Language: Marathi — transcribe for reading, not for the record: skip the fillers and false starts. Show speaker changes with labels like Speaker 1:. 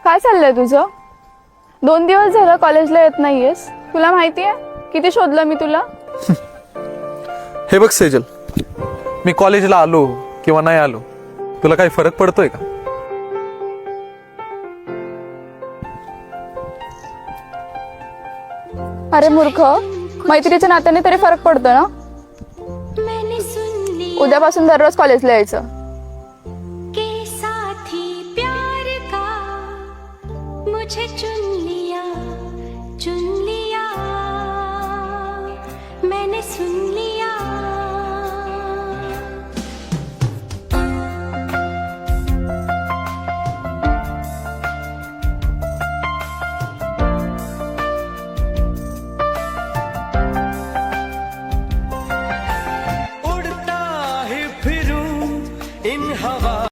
Speaker 1: काय चाललंय तुझं? 2 दिवस झालं कॉलेजला येत नाहीयेस. तुला माहितीये किती शोधलं मी तुला.
Speaker 2: हे बघ सेजल, मी कॉलेजला आलो किंवा नाही आलो तुला काही फरक पडतोय का?
Speaker 1: अरे मूर्ख, मैत्रीच्या नात्याने तरी फरक पडतो ना. उद्यापासून दररोज कॉलेजला यायचं.
Speaker 3: के साथी प्यार का मुझे चुन